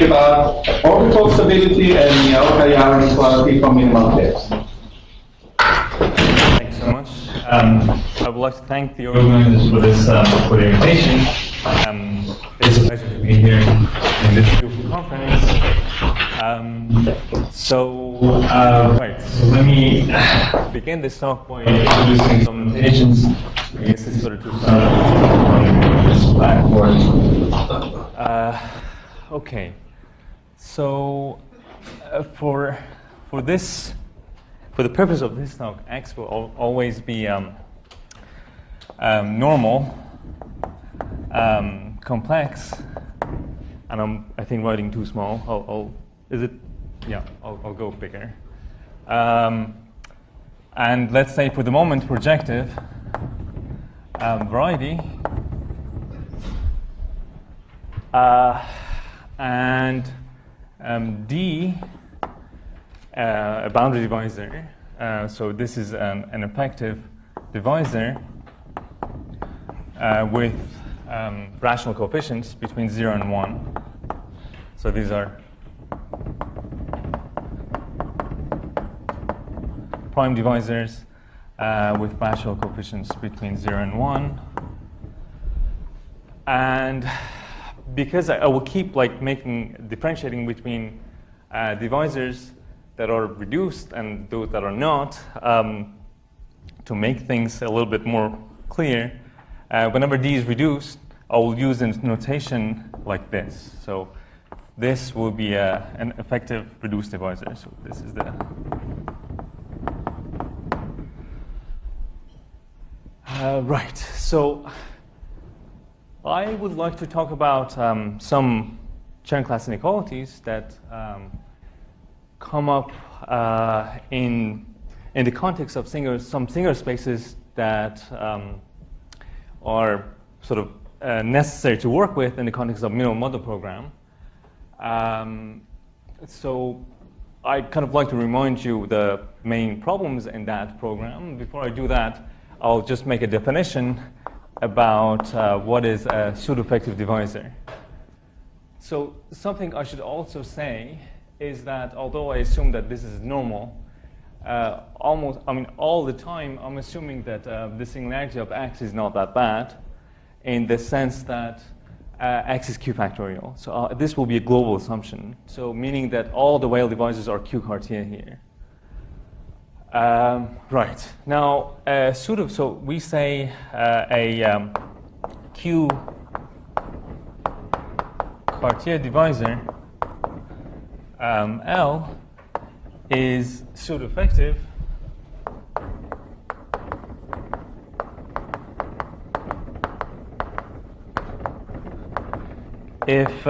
about orbital stability and Miyaoka-Yau inequality for minimal pairs. Thanks so much. I would like to thank the organizers for this for the invitation. It's a pleasure to be here in this beautiful conference. Right, so let me begin this talk by introducing some notations. I guess it's better to start on this blackboard. Okay, so for the purpose of this talk, X will always be normal, complex, and I'm I think writing too small. Is it? Yeah, I'll go bigger. And let's say for the moment projective, variety, and D, a boundary divisor. So this is an effective divisor with rational coefficients between 0 and 1. So these are prime divisors with rational coefficients between 0 and 1. And because I will keep differentiating between divisors that are reduced and those that are not, to make things a little bit more clear, whenever D is reduced, I will use a notation like this. So this will be an effective reduced divisor. So this is the right. So I would like to talk about some Chern class inequalities that come up in the context of some singular spaces that are sort of necessary to work with in the context of minimal model program. So I'd kind of like to remind you the main problems in that program. Before I do that, I'll just make a definition about what is a pseudo-effective divisor. So something I should also say is that although I assume that this is normal, all the time I'm assuming that the singularity of X is not that bad in the sense that X is Q factorial. So this will be a global assumption. So meaning that all the Weyl divisors are Q Cartier here. Right. Now, so we say a Q Cartier divisor L is pseudo-effective if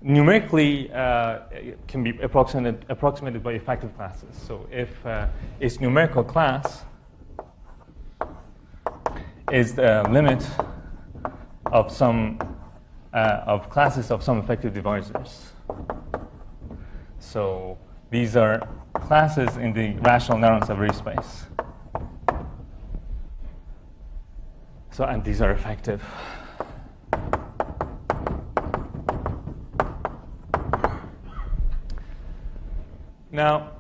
numerically it can be approximated by effective classes. So if its numerical class is the limit of some of classes of some effective divisors. So these are classes in the rational Néron-Savary space. So and these are effective. Now,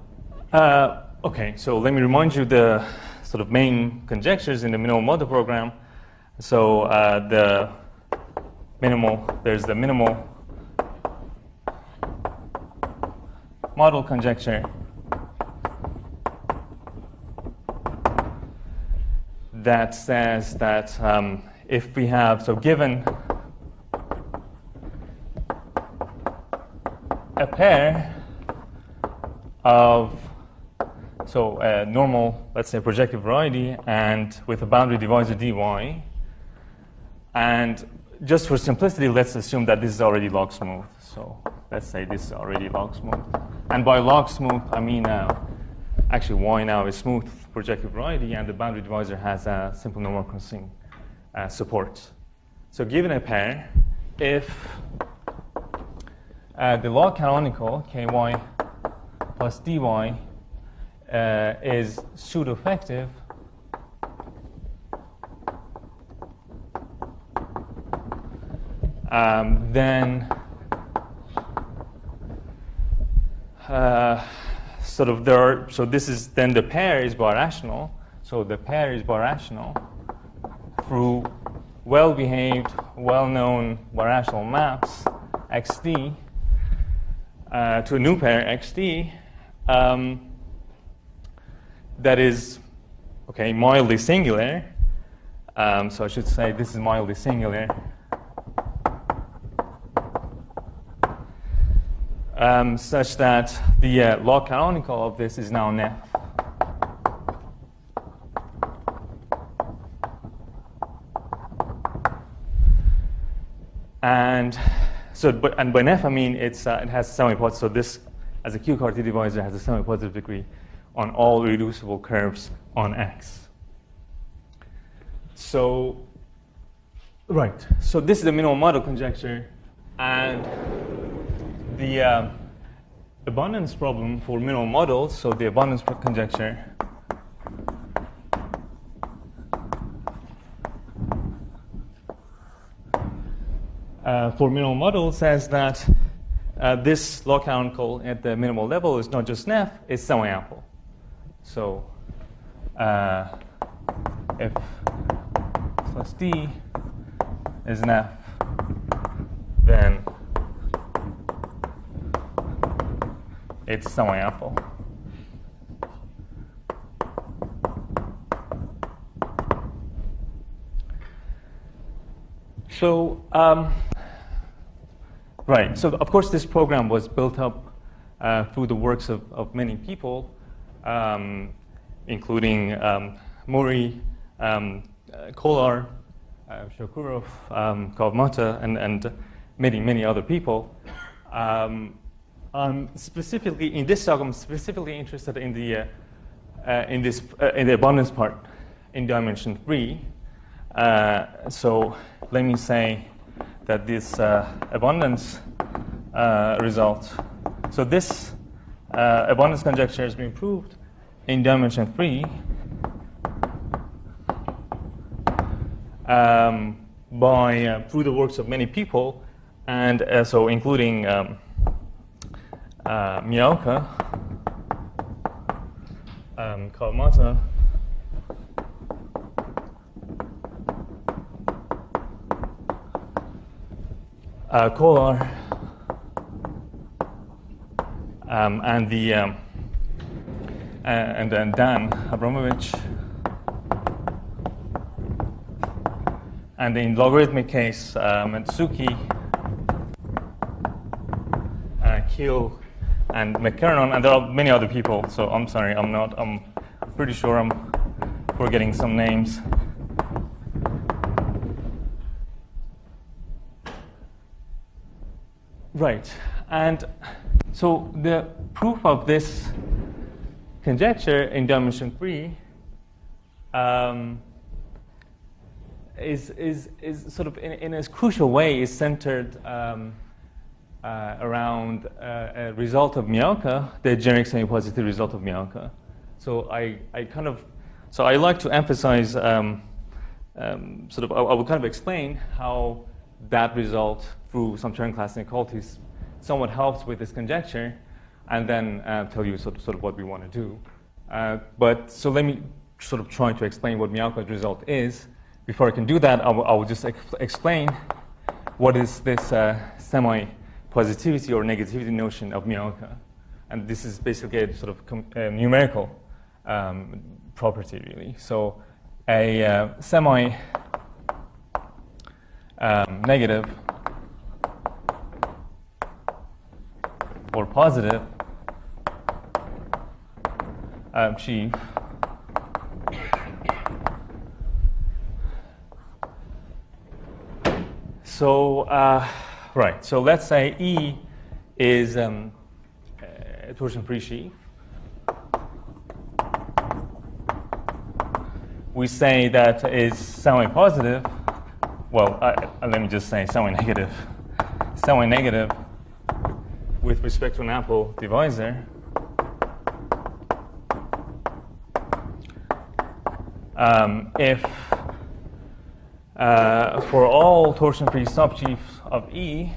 okay, so let me remind you the sort of main conjectures in the minimal model program. So there's the minimal model conjecture that says that if we have, so given a pair of normal, let's say, projective variety, and with a boundary divisor dy, and just for simplicity, let's assume that this is already log smooth. So let's say this is already log smooth, and by log smooth, I mean actually y now is smooth projective variety, and the boundary divisor has a simple normal crossing support. So given a pair, if the log canonical ky plus dy is pseudo-effective, then so this is then the pair is birational. So the pair is birational through well-behaved, well-known birational maps xd to a new pair xd that is mildly singular. So I should say this is mildly singular. Such that the log canonical of this is now nef. And so, and by nef I mean it has semi-positive. So this, as a Q-Carty divisor, has a semi-positive degree on all reducible curves on X. So, right. So this is the minimal model conjecture, and the abundance problem for minimal models. So the abundance conjecture for minimal models says that this log canonical at the minimal level is not just nef, it's semi-ample. So if plus d is nef, then it's semi-ample. So, right. So, of course, this program was built up through the works of many people, including Mori, Kolar, Shakurov, Kawamata, and many other people. Specifically, in this talk, I'm specifically interested in the abundance part in dimension 3. So let me say that this abundance result. So this abundance conjecture has been proved in dimension 3 through the works of many people, and so including Miyaoka, Kawamata, Kolar, and then Dan Abramovich, and in logarithmic case, Matsuki, Kiel, and McKernan, and there are many other people. So I'm sorry, I'm pretty sure I'm forgetting some names. Right, and so the proof of this conjecture in dimension 3 is sort of in a crucial way is centered around a result of Miyaoka, the generic semi-positive result of Miyaoka. So I like to emphasize I will kind of explain how that result through some Chern class inequalities somewhat helps with this conjecture, and then tell you sort of what we want to do. But so let me sort of try to explain what Miyaoka's result is. Before I can do that, I will just explain what is this semi-positivity or negativity notion of Miyaoka. And this is basically a sort of numerical property, really. So a semi-negative or positive sheaf so right, so let's say E is a torsion-free sheaf. We say that is semi-positive. Well, let me just say semi-negative. Semi-negative with respect to an ample divisor. If for all torsion-free subsheafs of E,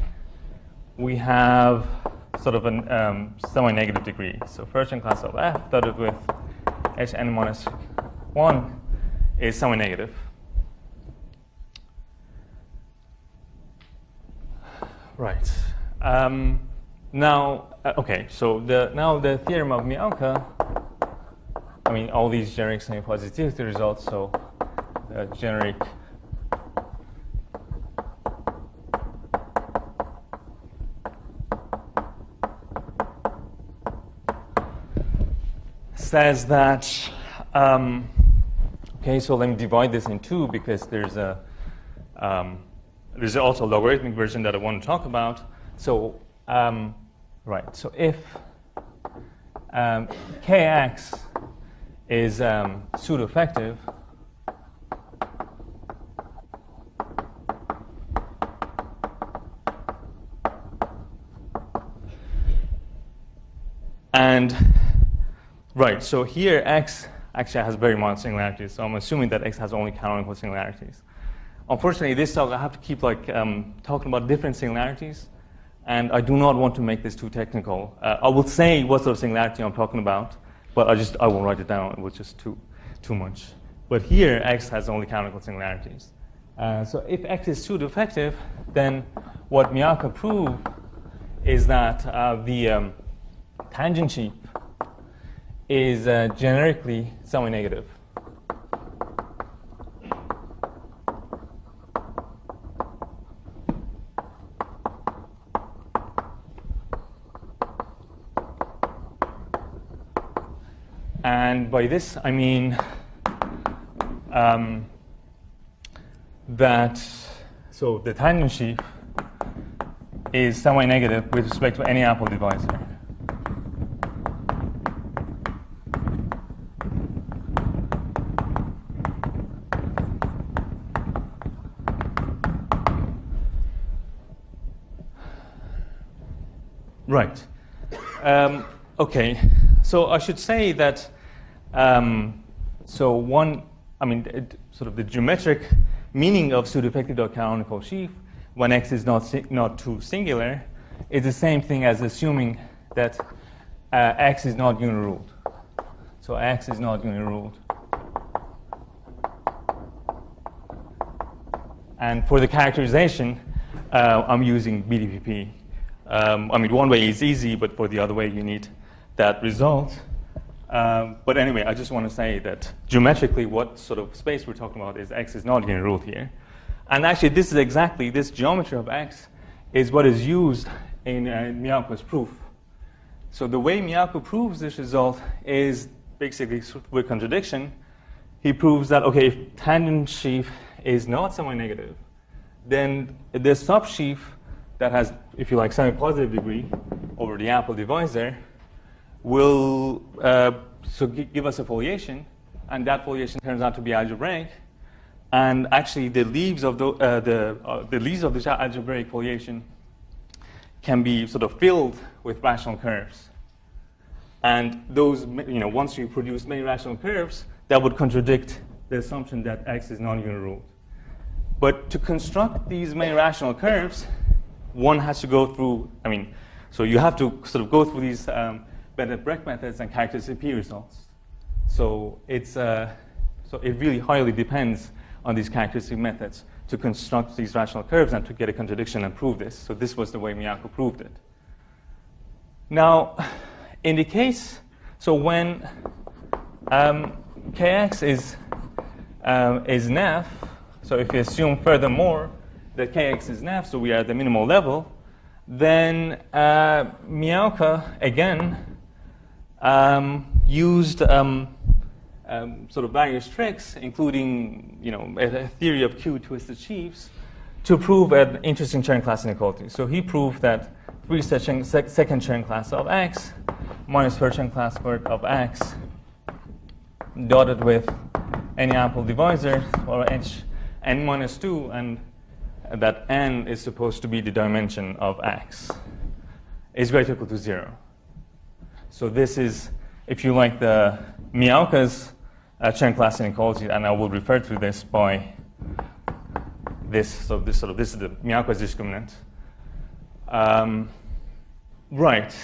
we have sort of a semi-negative degree. So first Chern class of f dotted with hn minus 1 is semi-negative. Right. Now, okay. So now the theorem of Miyaoka. I mean, all these generic semi-positivity results. So the generic says that. Okay. So let me divide this in two because there's also a logarithmic version that I want to talk about. So, right. So if kx is pseudo-effective, and right. So here x actually has very modest singularities. So I'm assuming that x has only canonical singularities. Unfortunately, this talk I have to keep talking about different singularities, and I do not want to make this too technical. I will say what sort of singularity I'm talking about, but I won't write it down. It was just too much. But here, x has only canonical singularities. So if x is pseudo-effective, then what Miyaoka proved is that the tangent sheaf is generically semi-negative. And by this, I mean that so the tangent sheaf is semi-negative with respect to any ample divisor. Right. Okay. So I should say that sort of the geometric meaning of pseudo-effective canonical sheaf when x is not too singular is the same thing as assuming that x is not uniruled. So x is not uniruled. And for the characterization, I'm using BDPP. One way is easy, but for the other way, you need that result. But anyway, I just want to say that geometrically, what sort of space we're talking about is x is not uniruled here. And actually, this geometry of x is what is used in Miyaoka's proof. So the way Miyaoka proves this result is basically with contradiction. He proves that, okay, if tangent sheaf is not semi-negative, then the subsheaf that has, if you like, semi-positive degree over the ample divisor will give us a foliation, and that foliation turns out to be algebraic. And actually, the leaves of this algebraic foliation can be sort of filled with rational curves. And those, once you produce many rational curves, that would contradict the assumption that x is non-uniruled. But to construct these many rational curves, one has to go through, so you have to sort of go through these Bennett-Breck methods and characteristic P results. So it really highly depends on these characteristic methods to construct these rational curves and to get a contradiction and prove this. So this was the way Miyaoka proved it. Now, in the case, so when kx is nef, so if you assume furthermore that kx is nef, so we are at the minimal level, then Miyaoka again used sort of various tricks, including a theory of Q twisted sheaves, to prove an interesting Chern class inequality. So he proved that second Chern class of x minus first Chern class work of x dotted with any ample divisor or h n minus 2, and that n is supposed to be the dimension of x is greater or equal to 0. So this is, if you like, the Miyaoka's Chern class inequality, and I will refer to this by this. So this is the Miyaoka's discriminant. Right.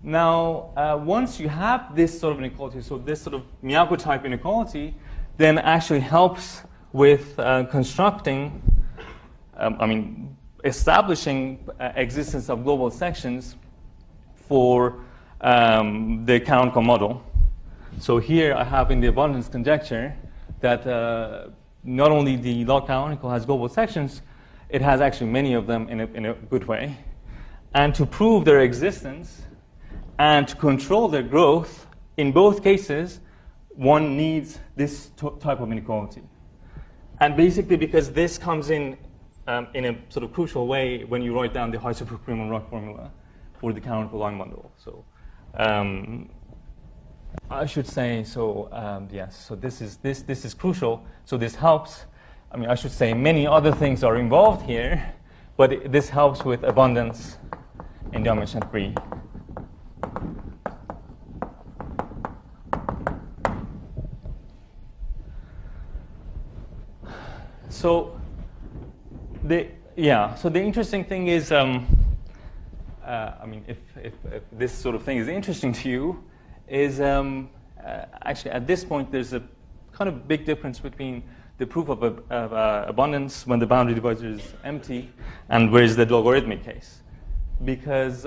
Now, once you have this sort of inequality, so this sort of Miyaoka type inequality, then actually helps with constructing, establishing existence of global sections for the canonical model. So here I have in the abundance conjecture that not only the log canonical has global sections, it has actually many of them in a good way. And to prove their existence and to control their growth, in both cases, one needs this type of inequality. And basically because this comes in a sort of crucial way when you write down the Heisenberg-Riemann-Roch formula for the canonical line model. So I should say, so yes, so this is crucial. So this helps. I mean, I should say many other things are involved here, but this helps with abundance in dimension 3. So the interesting thing is, if this sort of thing is interesting to you, is actually at this point there's a kind of big difference between the proof of abundance when the boundary divisor is empty and where's the logarithmic case. Because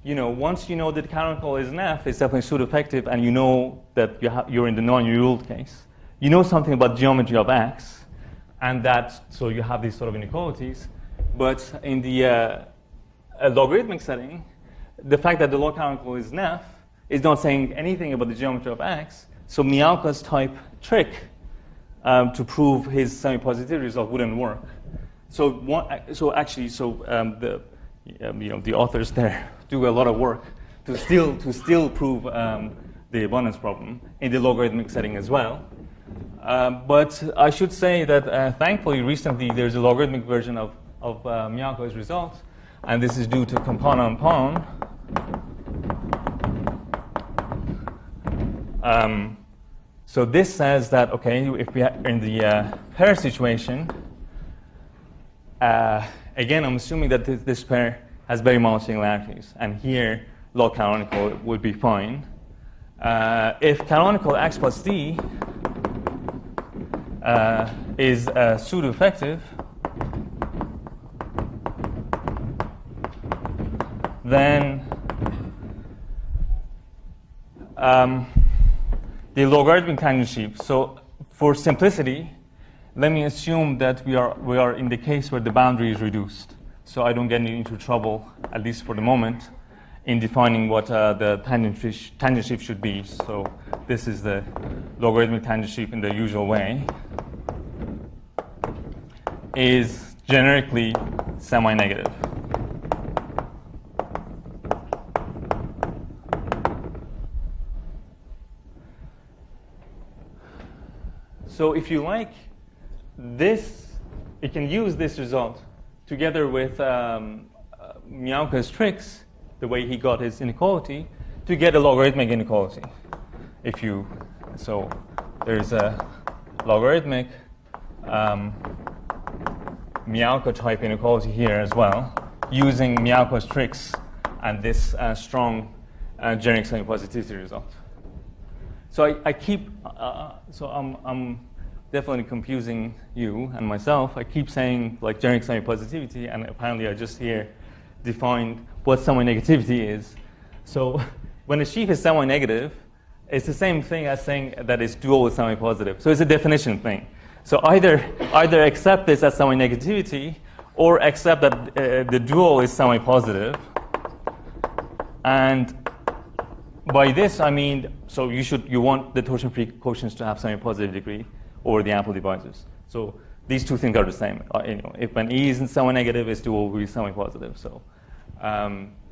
once you know that canonical is an F, it's definitely pseudo-effective, and you know that you're in the non-ruled case. You know something about geometry of X, and so you have these sort of inequalities. But in the logarithmic setting, the fact that the log canonical is an F is not saying anything about the geometry of X. So Miyaoka's type trick to prove his semi-positivity result wouldn't work. So the authors there do a lot of work to still prove the abundance problem in the logarithmic setting as well. But I should say that thankfully recently there's a logarithmic version of Miyaoka's result, and this is due to Campana and Pon. So this says that, okay, if we are in the pair situation, again, I'm assuming that this pair has very mild singularities, and here log canonical would be fine. If canonical X plus D is pseudo-effective, then the logarithmic tangent sheaf. So for simplicity, let me assume that we are in the case where the boundary is reduced. So I don't get into trouble, at least for the moment, in defining what the tangent sheaf should be. So this is the logarithmic tangent sheaf in the usual way. Is generically semi-negative. So if you like this, you can use this result together with Miyaoka's tricks, the way he got his inequality, to get a logarithmic inequality. So there's a logarithmic Miyaoka type inequality here as well, using Miyaoka's tricks and this strong generic semi-positivity result. So I'm definitely confusing you and myself. I keep saying like generic semi-positivity, and apparently I just here defined what semi-negativity is. So when a sheaf is semi-negative, it's the same thing as saying that it's dual with semi-positive. So it's a definition thing. So either accept this as semi-negativity, or accept that the dual is semi-positive. And by this I mean, so you want the torsion-free quotients to have semi-positive degree over the ample divisors. So these two things are the same. If an E is semi-negative, it's dual will be semi-positive. So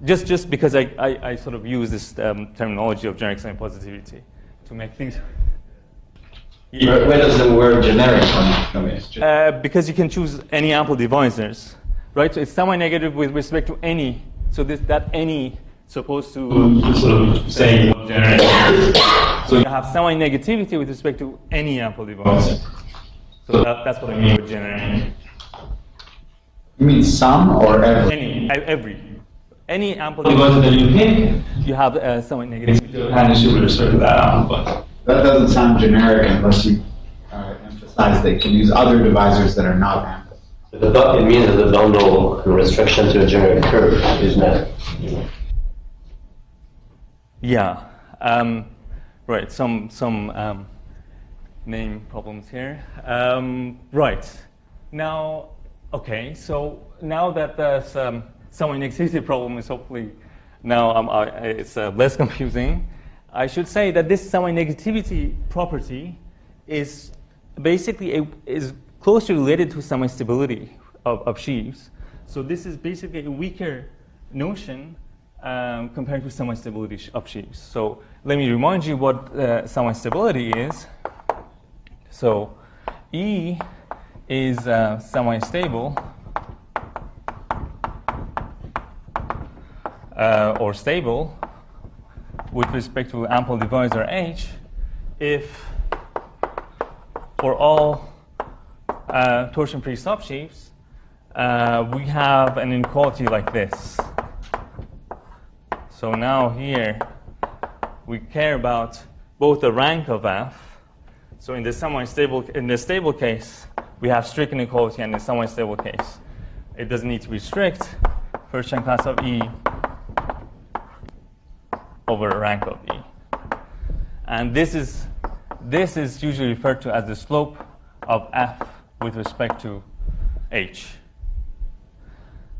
just because I sort of use this terminology of generic semi-positivity to make things. Where does the word generic come in? Because you can choose any ample divisors, right? So it's semi-negative with respect to any. So that any supposed to sort of say generic. So you have semi-negativity with respect to any ample divisor. So that's what I mean with generic. You mean some or every? Any ample divisor that you pick, you have some negativity. And you should refer to that ample. That doesn't sound generic unless you emphasize they can use other divisors that are not ample. It means that the bundle restriction to a generic curve is met. Yeah. Right. Some name problems here. Right. Now, okay. So now that the semi-negativity problem is hopefully now it's less confusing, I should say that this semi-negativity property is basically is closely related to semi-stability of sheaves. So this is basically a weaker notion compared to semi-stability of sheaves. So let me remind you what semi-stability is. So E is semi-stable or stable with respect to ample divisor H if for all torsion-free subsheaves we have an inequality like this. So now here we care about both the rank of F. So in the stable case, we have strict inequality, and in the semi-stable case, it doesn't need to be strict. First Chern class of E over rank of E. And this is usually referred to as the slope of F with respect to H.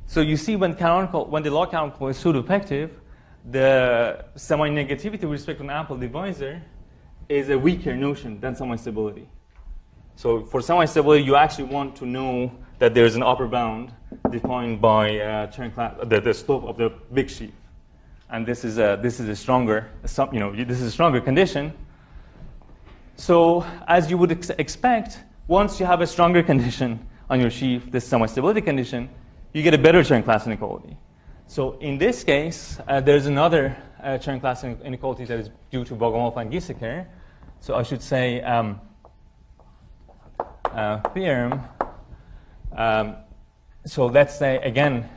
So you see when the log canonical is pseudo-effective, the semi-negativity with respect to an ample divisor is a weaker notion than semi-stability. So for semi-stability, you actually want to know that there's an upper bound defined by Chern class, the slope of the big sheaf, and this is a stronger, this is a stronger condition. So as you would expect, once you have a stronger condition on your sheaf, this semi-stability condition, you get a better Chern class inequality. So in this case, there's another Chern class inequality that is due to Bogomolov-Gieseker. So I should say theorem. So let's say, again,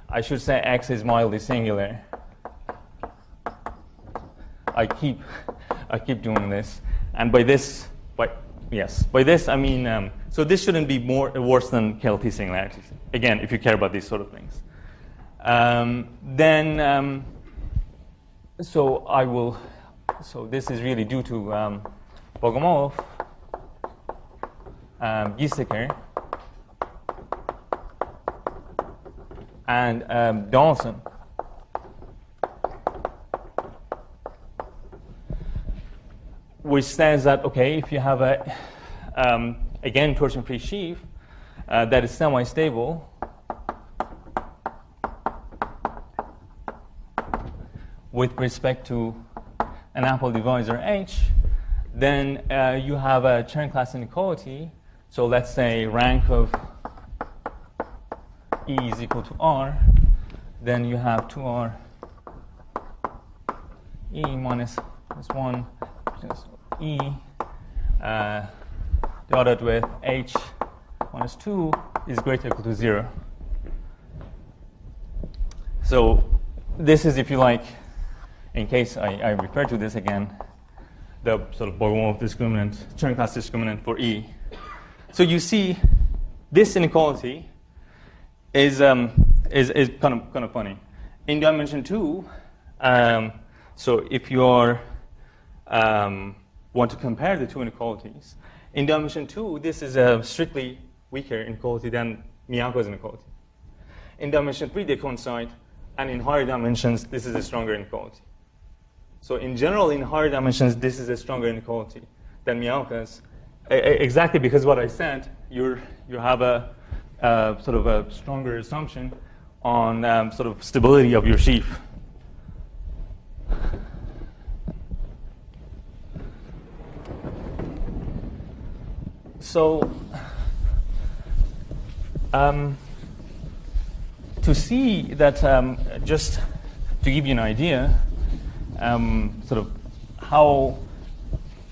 I should say X is mildly singular. I keep doing this. And by this I mean, so this shouldn't be worse than KLT singularities. Again, if you care about these sort of things. So this is really due to Bogomolov-Gieseker and Donaldson. Which says that, okay, if you have a, again, torsion-free sheaf that is semi-stable, with respect to an ample divisor H, then you have a Chern class inequality. So let's say rank of E is equal to R. Then you have 2R E minus 1 plus E dotted with H minus 2 is greater or equal to 0. So this is, if you like, in case I refer to this again, the sort of Bogomolov discriminant, Chern class discriminant for E. So you see, this inequality is kind of funny. In dimension 2, so if you are want to compare the two inequalities, in dimension 2, this is a strictly weaker inequality than Miyaoka's inequality. In dimension 3, they coincide, and in higher dimensions, this is a stronger inequality. So in general, in higher dimensions, this is a stronger inequality than Miyaoka's, exactly because what I said, you have a sort of a stronger assumption on sort of stability of your sheaf. So to see that, just to give you an idea, sort of how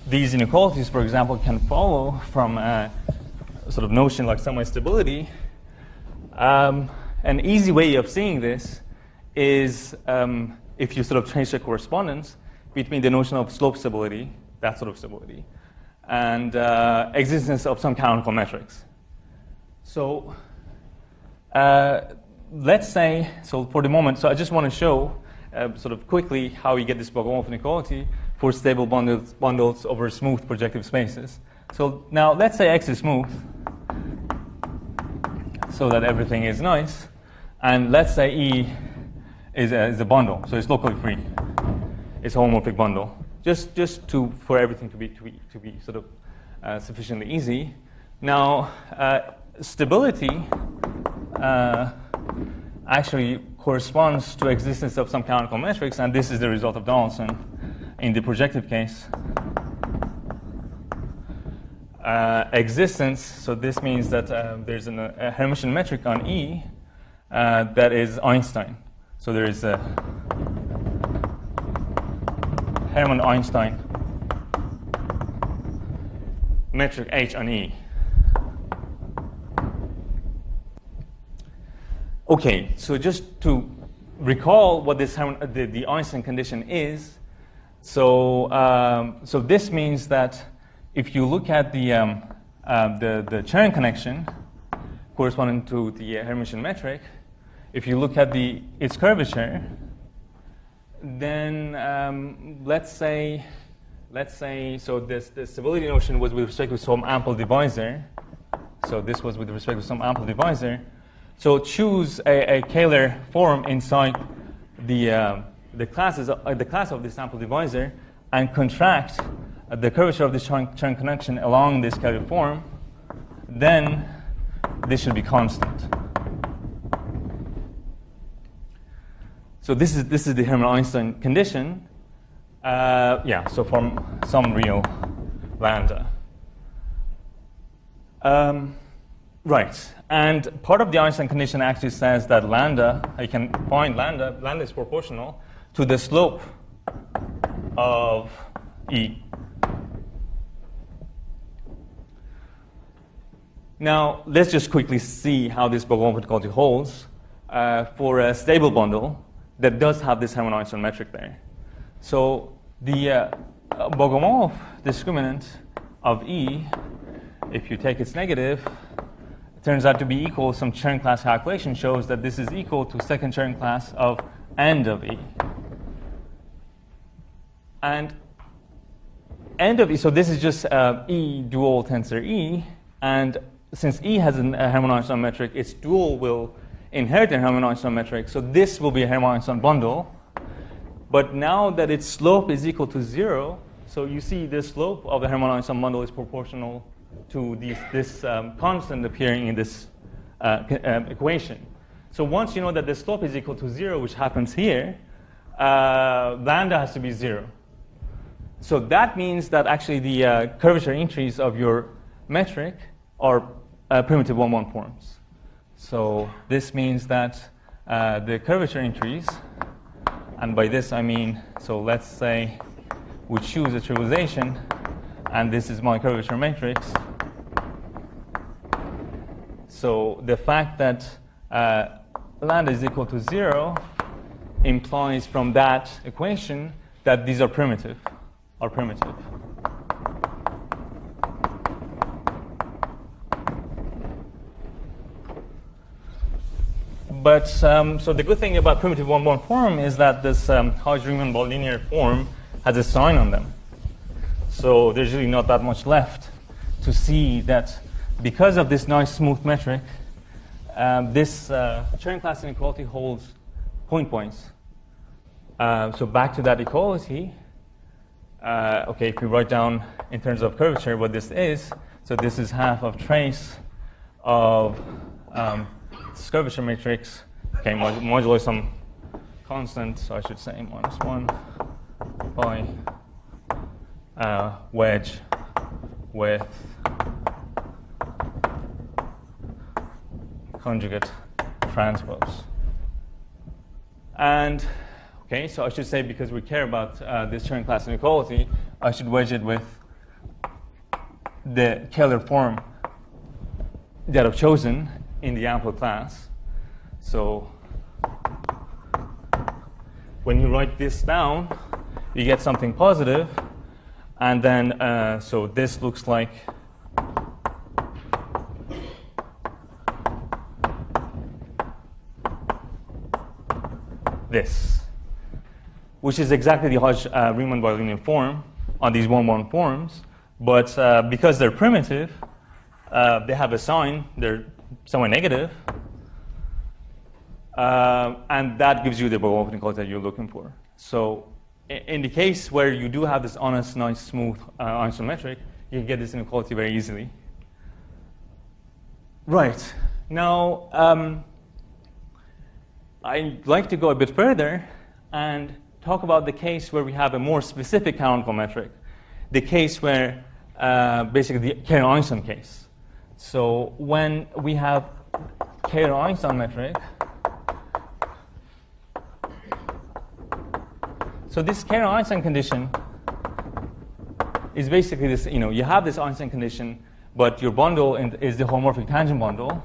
these inequalities, for example, can follow from a sort of notion like semi-stability, An easy way of seeing this is if you sort of trace a correspondence between the notion of slope stability, that sort of stability, and existence of some canonical metrics. So let's say, so for the moment, so I just want to show sort of quickly how you get this Bogomolov inequality for stable bundles over smooth projective spaces. So now let's say X is smooth, so that everything is nice, and let's say E is a bundle, so it's locally free. It's a homomorphic bundle. Just for everything to be sort of sufficiently easy. Now, stability actually corresponds to existence of some canonical metrics, and this is the result of Donaldson in the projective case. Existence, so this means that there's a Hermitian metric on E that is Einstein. So there is a Hermann-Einstein metric H on E. Okay, so just to recall what this the Einstein condition is, so this means that if you look at the Chern connection corresponding to the Hermitian metric, if you look at its curvature, then let's say so the stability notion was with respect to some ample divisor. So this was with respect to some ample divisor. So choose a Kahler form inside the class of this ample divisor and contract the curvature of this Chern connection along this Kahler form. Then this should be constant. So this is the Hermann-Einstein condition. So from some real lambda. Right. And part of the Einstein condition actually says that lambda, I can find lambda is proportional to the slope of E. Now, let's just quickly see how this Bogomolov inequality holds for a stable bundle that does have this Hermann-Einstein metric there. So the Bogomolov discriminant of E, if you take its negative, it turns out to be equal. Some Chern class calculation shows that this is equal to second Chern class of end of E. And end of E, so this is just E dual tensor E, and since E has a Hermann-Einstein metric, its dual will inherit a Hermann-Einstein metric, so this will be a Hermann-Einstein bundle. But now that its slope is equal to 0, so you see the slope of the Hermann-Einstein bundle is proportional to this constant appearing in this equation. So once you know that the slope is equal to 0, which happens here, lambda has to be 0. So that means that actually the curvature entries of your metric are primitive 1-1 forms. So this means that the curvature entries, and by this I mean, so let's say we choose a trivialization, and this is my curvature matrix. So the fact that lambda is equal to 0 implies from that equation that these are primitive. But so the good thing about primitive 1-1 form is that this Hodge-Riemann bilinear form has a sign on them. So there's really not that much left to see that because of this nice smooth metric, this Chern class inequality holds points. So back to that equality. Okay, if we write down in terms of curvature what this is, so this is half of trace of this curvature matrix, okay, modulo some constant, so I should say -1 by wedge with conjugate transpose. And okay, so I should say, because we care about this Chern class inequality, I should wedge it with the Kahler form that I've chosen. in the ample class. So when you write this down, you get something positive, and then so this looks like this, which is exactly the Hodge-Riemann bilinear form on these 1-1 forms, but because they're primitive, they have a sign, they're somewhat negative, and that gives you the Bogomolov inequality that you're looking for. So in the case where you do have this honest, nice, smooth Einstein metric, you can get this inequality very easily. Right. Now, I'd like to go a bit further and talk about the case where we have a more specific canonical metric, the case where basically the Kahler-Einstein case. So when we have Kahler-Einstein metric, so this Kahler-Einstein condition is basically this, you have this Einstein condition, but your bundle is the holomorphic tangent bundle,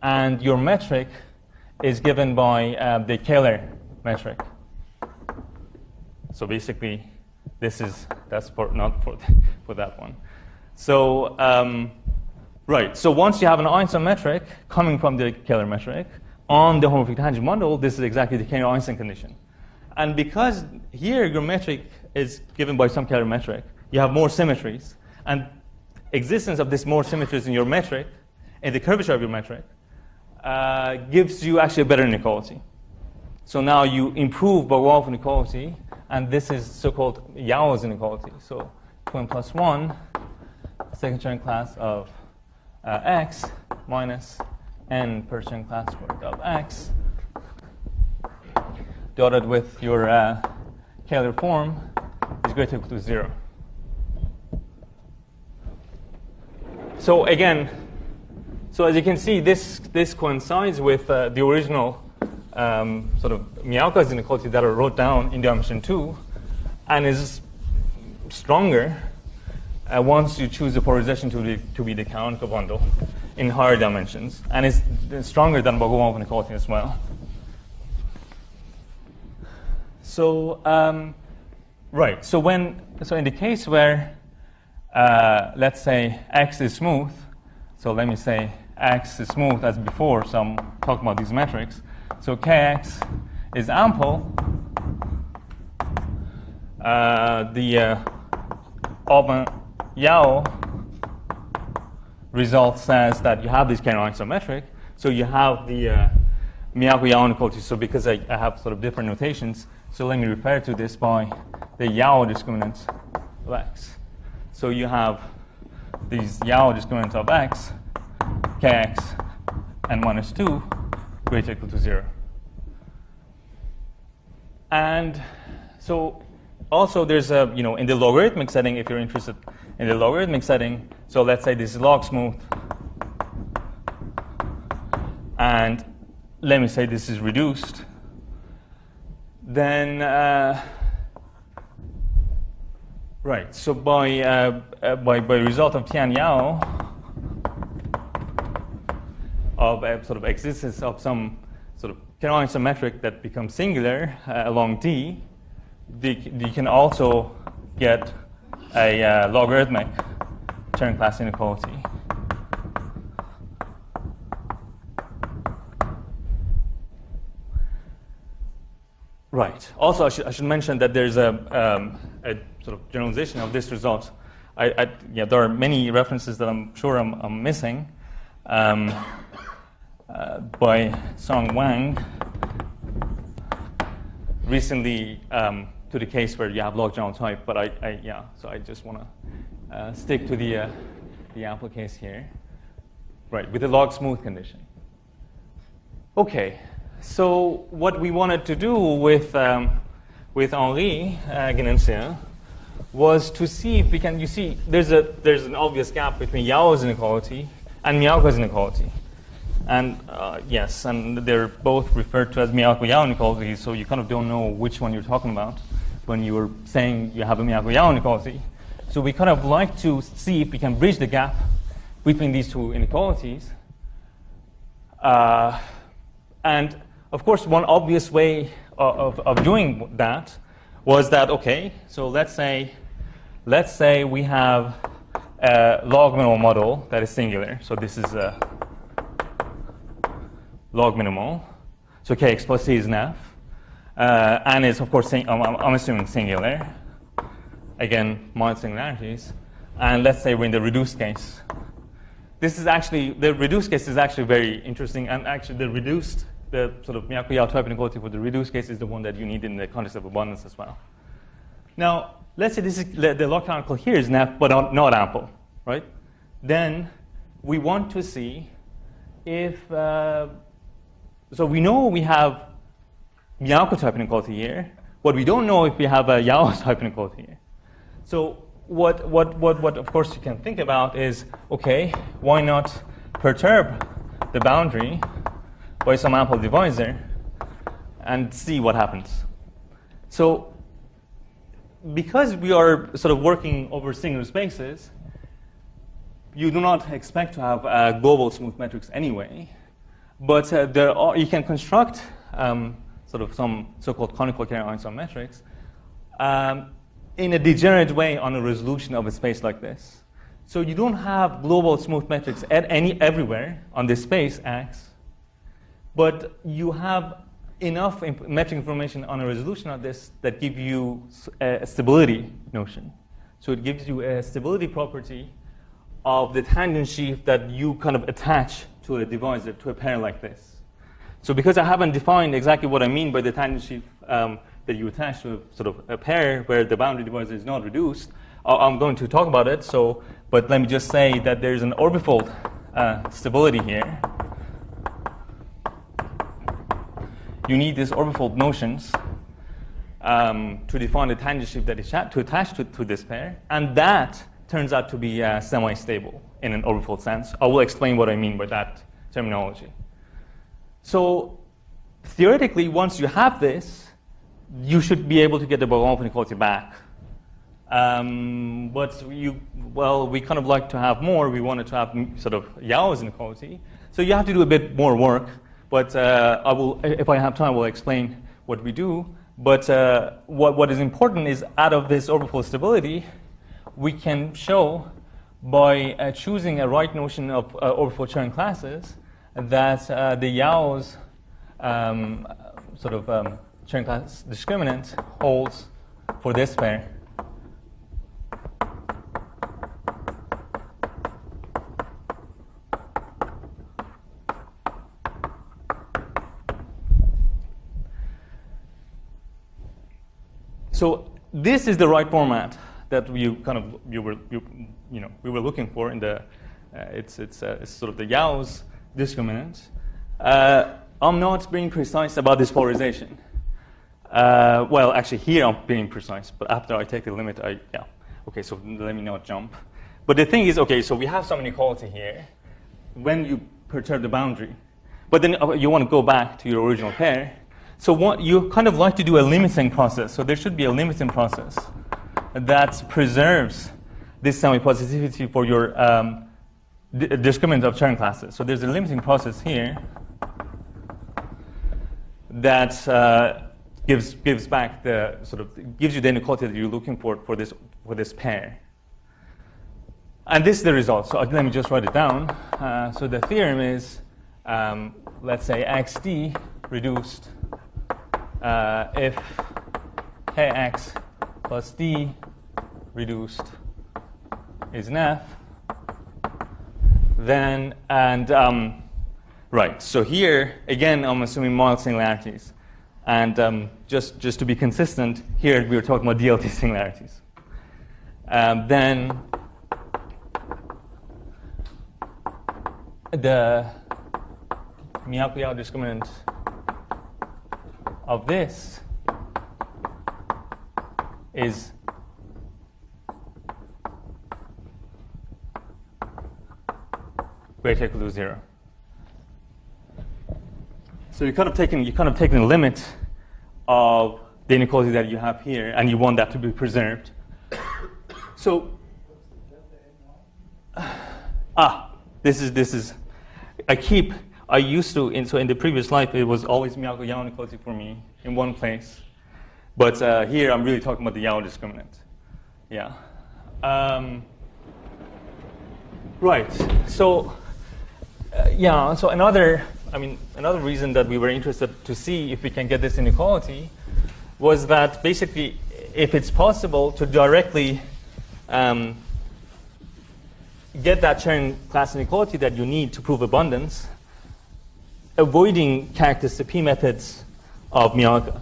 and your metric is given by the Kahler metric. So basically, that's not for that one. So right. So once you have an Einstein metric coming from the Kahler metric on the holomorphic tangent bundle, this is exactly the Kahler-Einstein condition. And because here your metric is given by some Kahler metric, you have more symmetries, and existence of this more symmetries in your metric, in the curvature of your metric, gives you actually a better inequality. So now you improve Bogomolov inequality, and this is so-called Yau's inequality. So 2n plus 1, second Chern class of x minus n first Chern class squared of x, dotted with your Kahler form is greater or equal to 0. So again, so as you can see, this coincides with the original sort of Miyaoka's inequality that I wrote down in dimension 2, and is stronger once you choose the polarization to be the canonical bundle in higher dimensions, and it's stronger than Bogomolov inequality as well. So right. So in the case where let's say x is smooth, so let me say x is smooth as before. So I'm talking about these metrics. So kx is ample. The Yau result says that you have this Kahler-Einstein metric. So you have the Miyaoka-Yau inequality. So because I have sort of different notations, so let me refer to this by the Yau discriminant of x. So you have these Yau discriminant of x, kx, and minus 2 greater or equal to 0. And so also there's a, in the logarithmic setting, if you're interested in the logarithmic setting, so let's say this is log smooth, and let me say this is reduced, then right. So by result of Tian Yau of a sort of existence of some sort of Kahler-Einstein metric that becomes singular along D, you can also get a logarithmic Chern class inequality. Right. Also, I should mention that there's a sort of generalization of this result. There are many references that I'm sure I'm missing by Song Wang recently to the case where you have log general type. But so I just want to stick to the ample case here, right, with the log smooth condition. Okay. So what we wanted to do with Henri Guenancia was to see if we can. You see, there's an obvious gap between Yau's inequality and Miyaoka's inequality, and yes, and they're both referred to as Miyaoka-Yau inequalities. So you kind of don't know which one you're talking about when you were saying you have a Miyaoka-Yau inequality. So we kind of like to see if we can bridge the gap between these two inequalities And of course, one obvious way of doing that was that, okay, so let's say we have a log minimal model that is singular. So this is a log minimal. So kx plus c is an f. And it's, of course, I'm assuming singular. Again, mod singularities. And let's say we're in the reduced case. This is actually, the reduced case is actually very interesting. And actually, the sort of Miyaoka-Yau type inequality for the reduced case is the one that you need in the context of abundance as well. Now, let's say this is, the log canonical here is an f, but not ample, right? Then we want to see if, so we know we have Miyaoka type inequality here, but we don't know if we have a Yau type inequality here. So what of course you can think about is, okay, why not perturb the boundary by some ample divisor and see what happens? So because we are sort of working over singular spaces, you do not expect to have a global smooth matrix anyway, but you can construct sort of some so-called conical Kahler-Einstein metrics in a degenerate way on a resolution of a space like this. So you don't have global smooth metrics everywhere on this space X, but you have enough metric information on a resolution of this that give you a stability notion. So it gives you a stability property of the tangent sheaf that you kind of attach to a divisor, to a pair like this. So because I haven't defined exactly what I mean by the tangent sheaf that you attach to sort of a pair where the boundary divisor is not reduced, I'm going to talk about it. So, but let me just say that there's an orbifold stability here. You need these orbifold notions to define the tangent sheaf that is to attach to this pair, and that turns out to be semi-stable in an orbifold sense. I will explain what I mean by that terminology. So theoretically, once you have this, you should be able to get the Bogomolov inequality back. But we kind of like to have more. We wanted to have sort of Yau's inequality. So you have to do a bit more work. But I will, if I have time, I will explain what we do. But what is important is out of this orbifold stability, we can show by choosing a right notion of orbifold Chern classes that the Yau's Chern class discriminant holds for this pair. So this is the right format that we were looking for in the it's sort of the Yau's discriminant. I'm not being precise about this polarization. Well, actually, here I'm being precise, but after I take the limit, okay, so let me not jump. But the thing is, okay, so we have some inequality here when you perturb the boundary, but then you want to go back to your original pair. So what you kind of like to do a limiting process. So there should be a limiting process that preserves this semi-positivity for your discriminant of Chern classes. So there's a limiting process here that gives back the gives you the inequality that you're looking for this pair. And this is the result. So let me just write it down. So the theorem is, let's say xd reduced if kx plus d reduced is an f, then, and right, so here, again, I'm assuming mild singularities. And just to be consistent, here we were talking about DLT singularities. Then the Miyaoka-Yau discriminant of this is greater or equal to 0. So you're kind of taking the limit of the inequality that you have here, and you want that to be preserved. So this is I used to, so in the previous life, it was always Miyaoka-Yau inequality for me in one place. But here, I'm really talking about the Yau discriminant. Yeah. Right. So, yeah. So another reason that we were interested to see if we can get this inequality was that basically, if it's possible to directly get that Chern class inequality that you need to prove abundance, avoiding characteristic P methods of Miyaoka.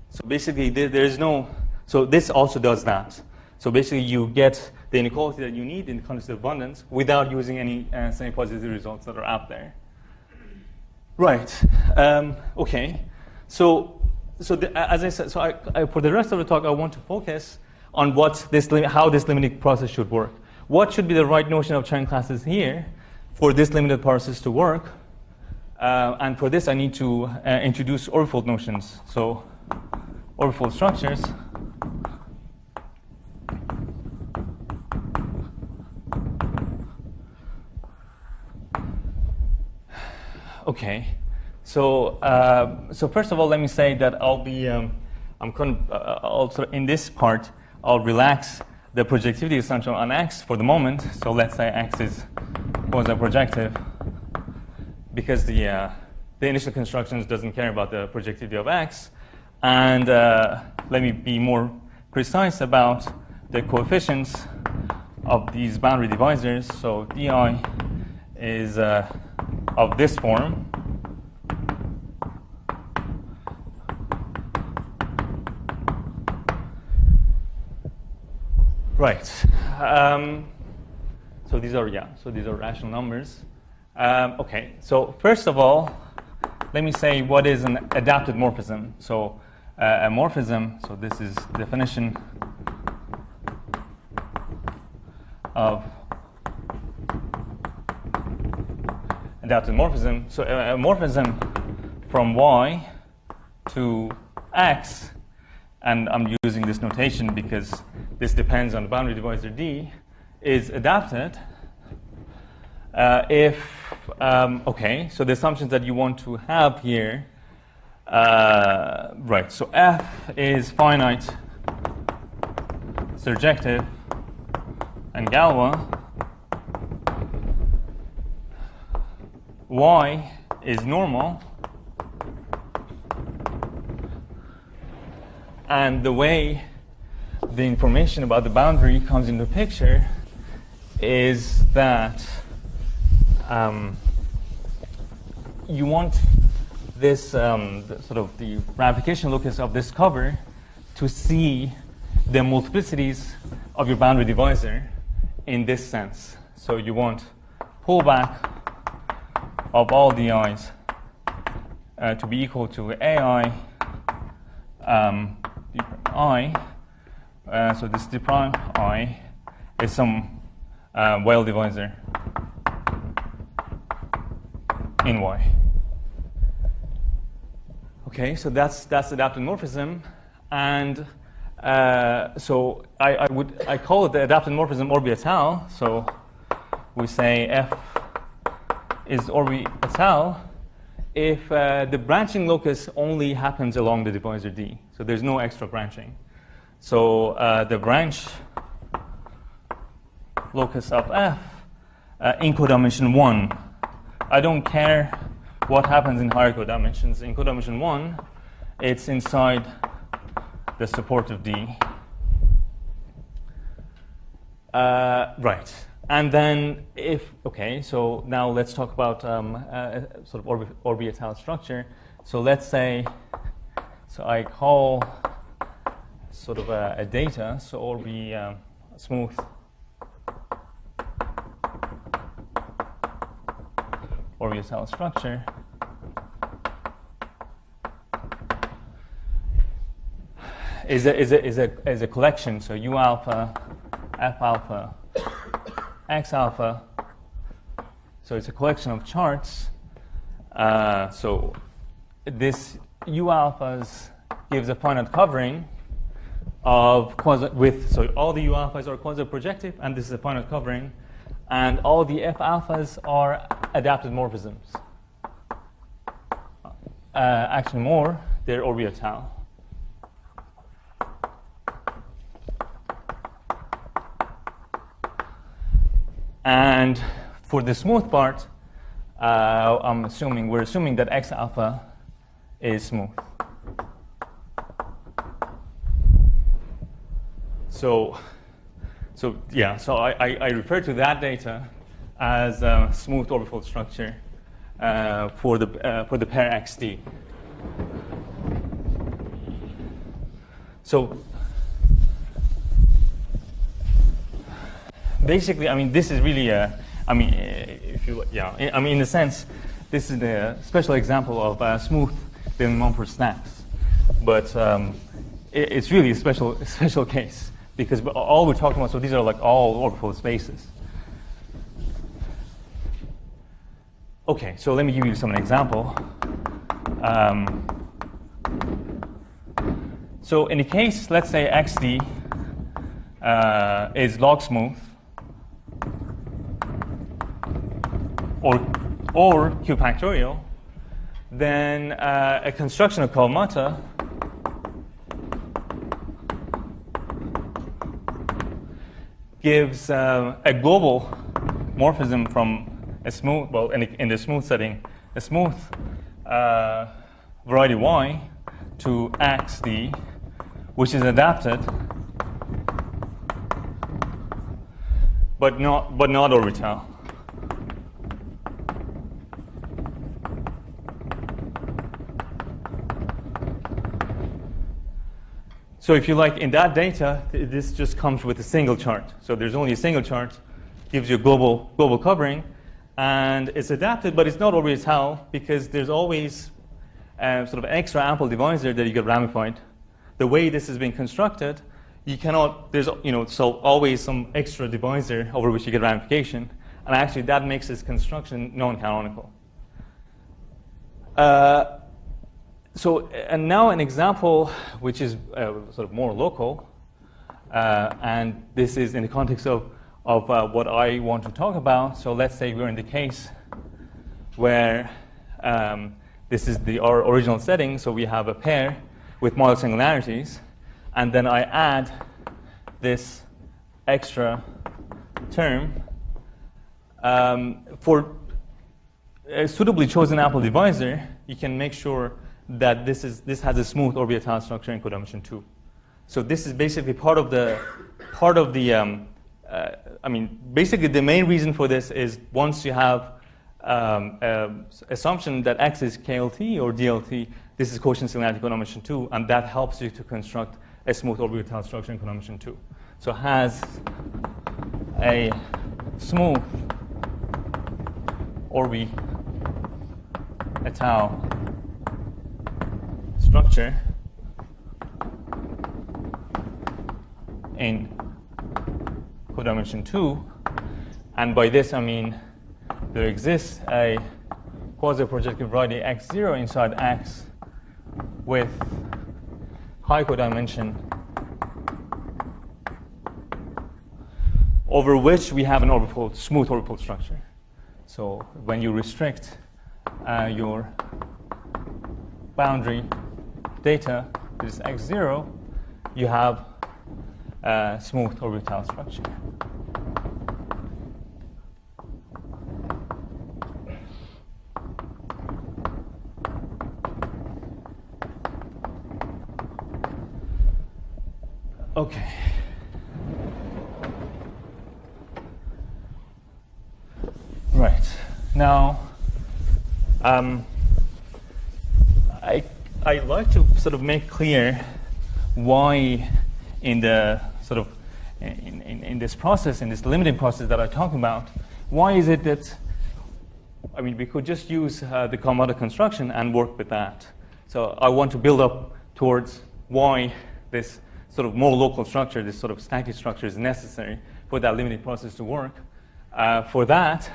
So basically, there's no. So this also does that. So basically, you get the inequality that you need in the context of abundance without using any semi-positive results that are out there. Right. Okay. So as I said, for the rest of the talk, I want to focus on how this limiting process should work. What should be the right notion of Chern classes here for this limited process to work? And for this, I need to introduce Orbifold notions. So Orbifold structures. Okay. So first of all, let me say that I'll be also in this part I'll relax the projectivity assumption on X for the moment. So let's say X is quasi-projective, because the initial constructions doesn't care about the projectivity of X. And let me be more precise about the coefficients of these boundary divisors. So di is of this form. Right. So these are rational numbers. Okay. So first of all, let me say what is an adapted morphism. So a morphism. So this is definition of adapted morphism. So a morphism from Y to X, and I'm using this notation because this depends on the boundary divisor D, is adapted okay, so the assumptions that you want to have here, right, so F is finite, surjective, and Galois. Y is normal, and the way the information about the boundary comes into the picture is that you want this the ramification locus of this cover to see the multiplicities of your boundary divisor in this sense. So you want pullback of all the i's to be equal to ai d prime I. So this d prime I is some Weyl divisor in Y. Okay, so that's adapted morphism, and so I call it the adapted morphism orbital. So we say F is orbital if the branching locus only happens along the divisor D. So there's no extra branching. So the branch locus of F in codimension 1. I don't care what happens in higher codimensions. In codimension 1, it's inside the support of D. Right. And then so now let's talk about sort of orbital structure. So let's say, so I call sort of a data, so smooth orbital structure. Is a collection. So U alpha, F alpha, X alpha. So it's a collection of charts. So this U alphas gives a finite covering of so all the U alphas are quasi-projective, and this is a finite covering, and all the F alphas are adapted morphisms. actually more, they're orbital. And for the smooth part, we're assuming that X alpha is smooth. So I refer to that data as a smooth orbifold structure for the pair XD. So basically, I mean, this is really in a sense, this is the special example of smooth Mumford snacks, but it's really a special case because all we're talking about. So these are like all orbifold spaces. Okay, so let me give you some example. So in the case, let's say XD is log smooth or Q factorial, then a construction of Kolmata gives a global morphism from a smooth, well, in the smooth setting, a smooth variety Y to XD, which is adapted, but not orbital. So if you like, in that data, this just comes with a single chart. So there's only a single chart, gives you a global covering, and it's adapted, but it's not orbital because there's always sort of an extra ample divisor that you get ramified. The way this is being constructed, you cannot, there's, so always some extra divisor over which you get ramification, and actually that makes this construction non-canonical. And now an example which is sort of more local, and this is in the context of what I want to talk about. So let's say we're in the case where this is our original setting. So we have a pair with model singularities, and then I add this extra term for a suitably chosen ample divisor. You can make sure that this has a smooth orbital structure in codimension 2. So this is basically part of the basically the main reason for this is once you have assumption that X is KLT or DLT, this is quotient singularity codimension 2, and that helps you to construct a smooth orbital structure in codimension 2. So it has a smooth orbital structure in codimension 2, and by this I mean there exists a quasi-projective variety x0 inside X with high codimension over which we have an orbifold, smooth orbifold structure. So when you restrict your boundary data, this is x0, you have a smooth orbital structure. Okay. Right. Now, I like to sort of make clear why in the sort of in this process, in this limiting process that I talk about, why is it that, I mean, we could just use the Kolmata construction and work with that. So I want to build up towards why this sort of more local structure, this sort of static structure is necessary for that limiting process to work. For that,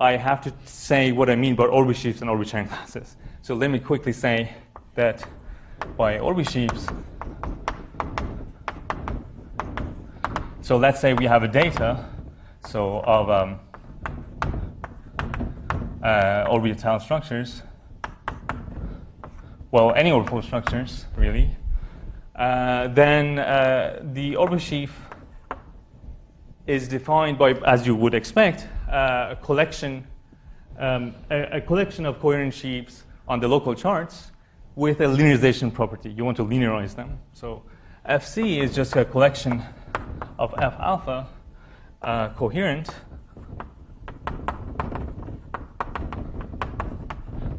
I have to say what I mean by Orbisheaves and Orbit-Chern classes. So let me quickly say that by Orbisheaves, so let's say we have a data, so of orbital structures well, any orbifold structures, really, then the orbital sheaf is defined by, as you would expect, a collection of coherent sheaves on the local charts with a linearization property. You want to linearize them. So FC is just a collection of F alpha coherent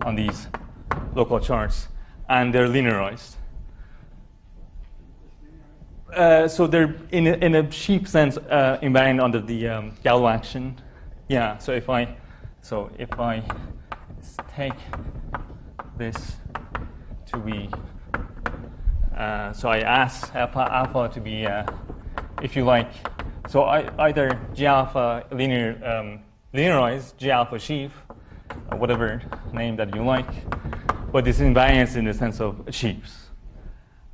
on these local charts, and they're linearized. So they're in a sheaf sense invariant under the Galois action. Yeah. So if I take this to be, so I ask alpha to be, if you like, so either G alpha linearized G alpha sheaf, or whatever name that you like, but this invariance in the sense of sheaves.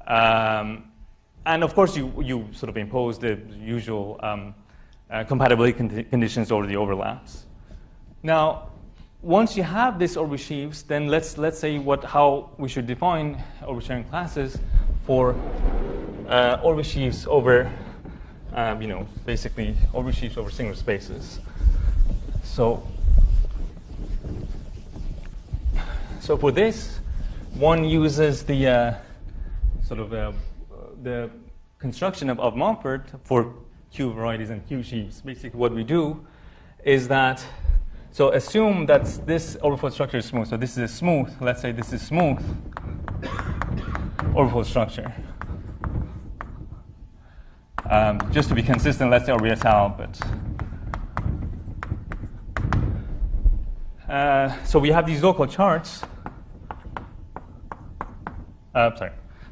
And of course, you sort of impose the usual compatibility conditions over the overlaps. Now, once you have this orbital sheaves, then let's say how we should define orbital classes for orbital sheaves over, basically orbital sheaves over single spaces. So for this, one uses the the construction of Mumford for Q varieties and Q sheaves. Basically, what we do is that, so assume that this orbifold structure is smooth. So this is a smooth, let's say this is smooth orbifold structure. Just to be consistent, let's say orbital, but so we have these local charts.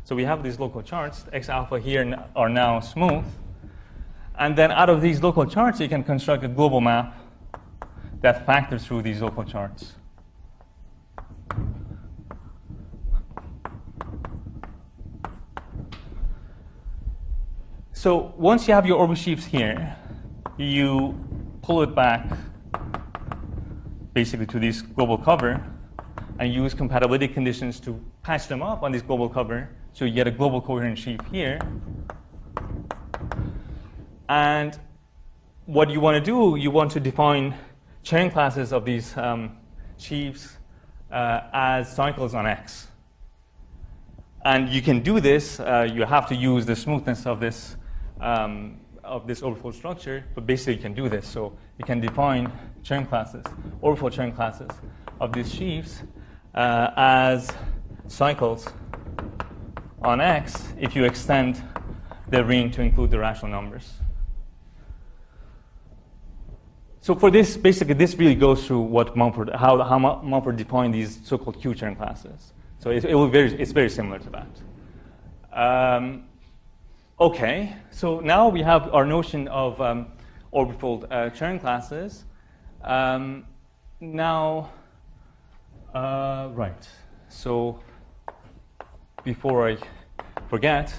So we have these local charts. X alpha here are now smooth. And then out of these local charts, you can construct a global map that factors through these local charts. So once you have your orbital sheaves here, you pull it back basically to this global cover and use compatibility conditions to patch them up on this global cover. So you get a global coherent sheaf here. And what you want to do, you want to define Chern classes of these sheaves as cycles on X. And you can do this. You have to use the smoothness of this orbifold structure, but basically you can do this. So you can define Chern classes, orbifold Chern classes of these sheaves as cycles on X if you extend the ring to include the rational numbers. So for this, basically, this really goes through what Mumford, how Mumford defined these so-called Q-Chern classes. So it's very similar to that. Okay, so now we have our notion of orbifold Chern classes. Right. So before I forget,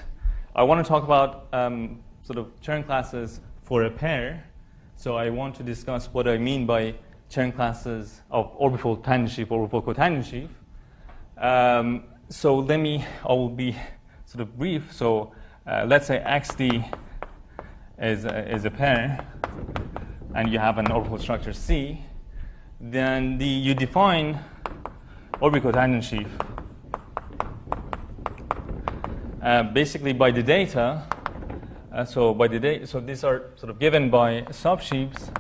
I want to talk about sort of Chern classes for a pair. So I want to discuss what I mean by Chern classes of orbifold tangent sheaf, orbifold cotangent sheaf. So I will be sort of brief. So let's say XD is a pair, and you have an orbifold structure C. Then you define orbifold cotangent sheaf basically by the data. So these are sort of given by subsheaves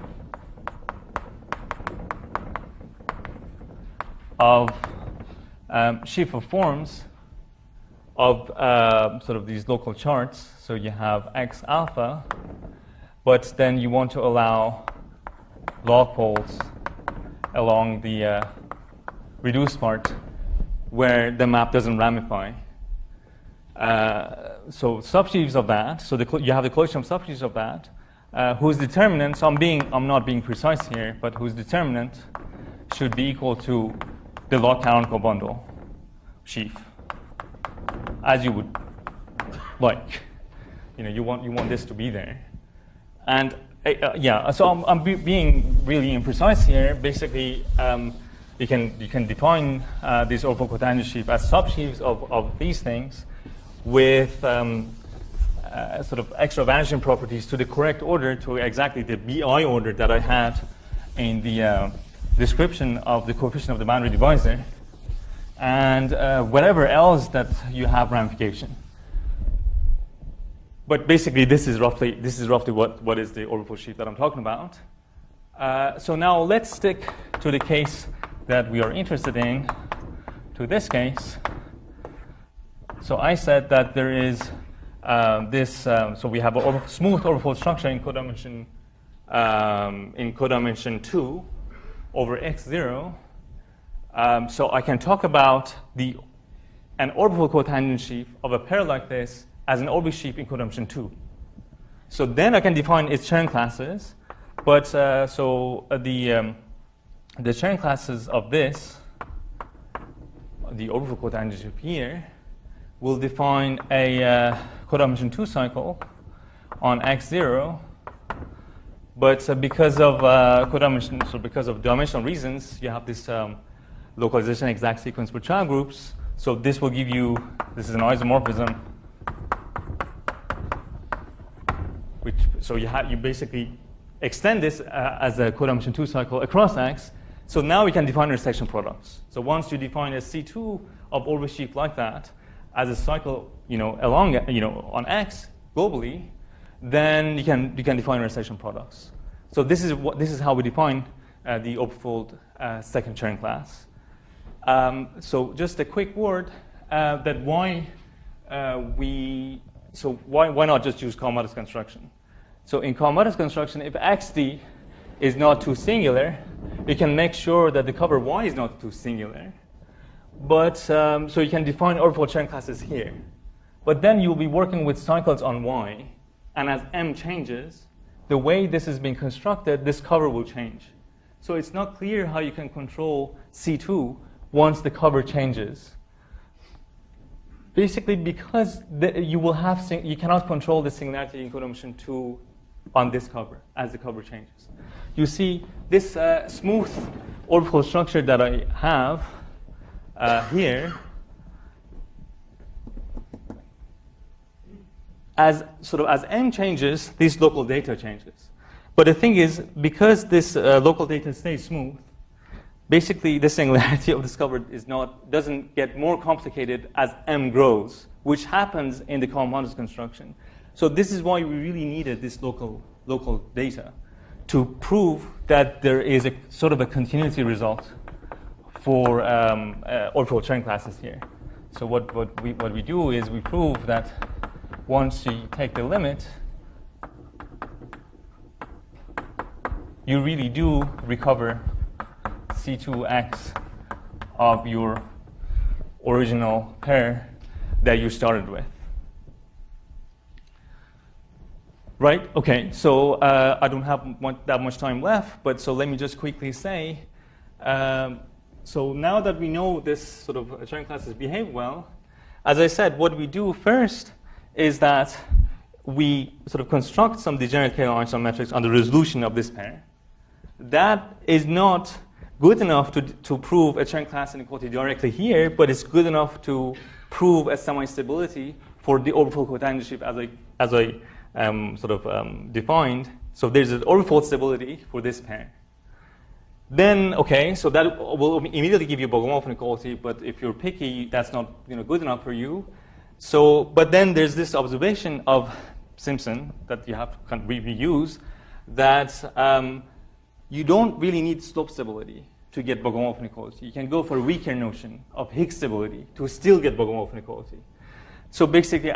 of sheaf of forms of sort of these local charts. So you have X alpha, but then you want to allow log poles along the reduced part where the map doesn't ramify. So subsheaves of that, so you have the collection of subsheaves of that, whose determinant, so I'm not being precise here, but whose determinant should be equal to the log canonical bundle sheaf, as you would like. You want this to be there. And yeah, so I'm being really imprecise here. Basically, you can define this orbital cotangent sheaf as subsheaves of these things with sort of extra vanishing properties to the correct order, to exactly the BI order that I had in the description of the coefficient of the boundary divisor, and whatever else that you have ramification. But basically, this is roughly what is the orbital sheaf that I'm talking about. So now let's stick to the case that we are interested in, to this case. So I said that there is so we have a smooth orbifold structure in codimension 2 over x0. So I can talk about an orbifold cotangent sheaf of a pair like this as an orbifold sheaf in codimension 2. So then I can define its Chern classes. But the Chern classes of this, the orbifold cotangent sheaf here, will define a codimension 2 cycle on x0. But because of because of dimensional reasons, you have this localization exact sequence for child groups. So this will give you, this is an isomorphism, so you basically extend this as a codimension 2 cycle across X. So now we can define intersection products. So once you define a C2 of orbital sheaf like that as a cycle, along, on X globally, then you can define intersection products. So this is how we define the orbifold second Chern class. So just a quick word that why not just use Kahler-Einstein construction? So in Kahler-Einstein construction, if XD is not too singular, you can make sure that the cover Y is not too singular. But so you can define orbifold Chern classes here. But then you'll be working with cycles on Y, and as M changes, the way this is being constructed, this cover will change. So it's not clear how you can control C2 once the cover changes. Basically, because you cannot control the singularity in codimension 2 on this cover as the cover changes. You see this smooth orbifold structure that I have here, as M changes, this local data changes. But the thing is, because this local data stays smooth, basically the singularity of this cover doesn't get more complicated as M grows, which happens in the Kahler-Einstein construction. So this is why we really needed this local data to prove that there is a sort of a continuity result for orbifold Chern classes here. So what we do is we prove that once you take the limit, you really do recover C2x of your original pair that you started with. Right? Okay, so I don't have that much time left, but so let me just quickly say, so now that we know this sort of Chern classes behave well, as I said, what we do first is that we sort of construct some degenerate Kahler-Einstein metrics on the resolution of this pair. That is not good enough to prove a Chern class inequality directly here, but it's good enough to prove a semi-stability for the orbifold cotangent sheaf as I defined. So there's an orbifold stability for this pair. Then, okay, so that will immediately give you Bogomolov inequality, but if you're picky, that's not good enough for you. So, but then there's this observation of Simpson that you have to kind of reuse, that you don't really need slope stability to get Bogomolov inequality. You can go for a weaker notion of Higgs stability to still get Bogomolov inequality. So basically,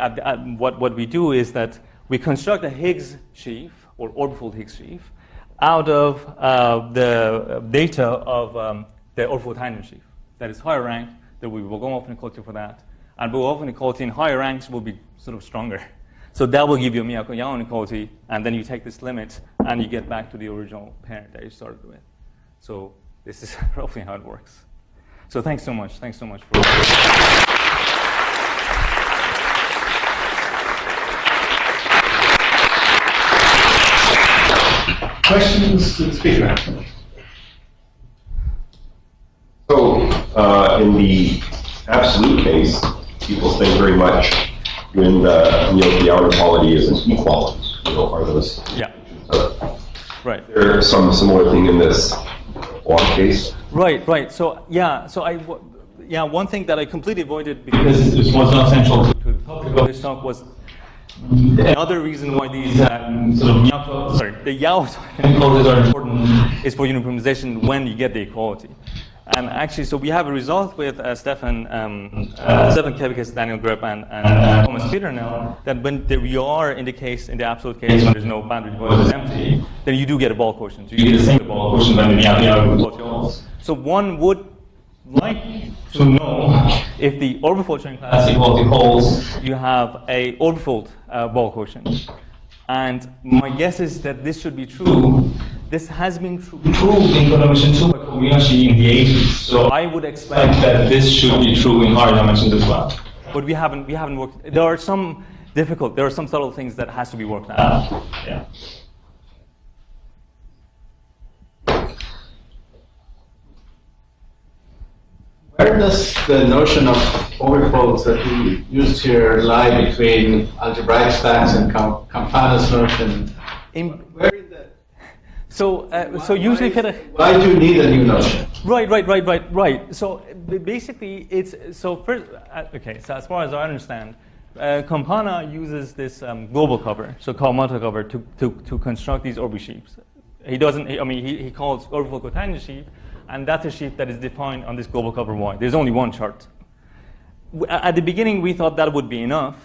what we do is that we construct a Higgs sheaf, or orbifold Higgs sheaf, out of the data of the orbifold tangent sheaf. That is higher ranked. There will be Bogomolov inequality for that. And Bogomolov inequality in higher ranks will be sort of stronger. So that will give you a Miyaoka-Yau inequality, and then you take this limit, and you get back to the original pair that you started with. So this is roughly how it works. So thanks so much. Thanks so much for. Questions to the speaker? in the absolute case, people think very much when the Miyaoka-Yau inequality is an equality. Are those? Yeah. Right. There's some similar thing in this one case. Right. So one thing that I completely avoided because this was not central to the topic of this talk was another reason why these the Yau inequalities are important is for uniformization when you get the equality. And actually, so we have a result with Stefan Kevicus, Daniel Greb, and Thomas Peter now, that when we are in the absolute case, when there's no boundary divisor is empty, then you do get a ball quotient. So you get a single ball quotient when the equality holds. So one would like to know if the orbifold Chern class equality holds, you have a orbifold ball quotient. And my guess is that this should be true. This has been proved in dimension 2 by Kobayashi in the 80s. So I would expect that this should be true in higher dimensions as well. But we haven't worked. There are some subtle things that has to be worked out. Yeah. Where does the notion of orbifolds that we used here lie between algebraic stacks and Campana's notion? Where in the So usually why do you need a new notion? Right. So basically, first. Okay. So as far as I understand, Campana uses this global cover, so called multi-cover, to construct these Orbi sheaves. He doesn't. He calls orbifold cotangent sheaf, and that's a sheaf that is defined on this global cover Y. There's only one chart. At the beginning, we thought that would be enough.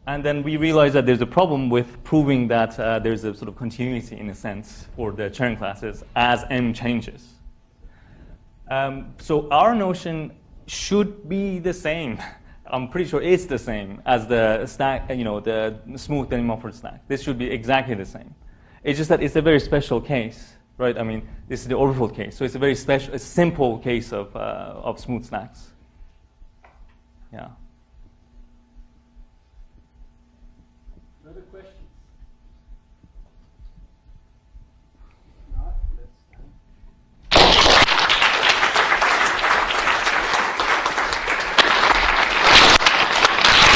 And then we realized that there's a problem with proving that there's a sort of continuity, in a sense, for the Chern classes as M changes. So our notion should be the same. I'm pretty sure it's the same as the stack, the smooth Denney-Mumford stack. This should be exactly the same. It's just that it's a very special case, right? This is the orbifold case. So it's a very simple case of smooth stacks. Yeah.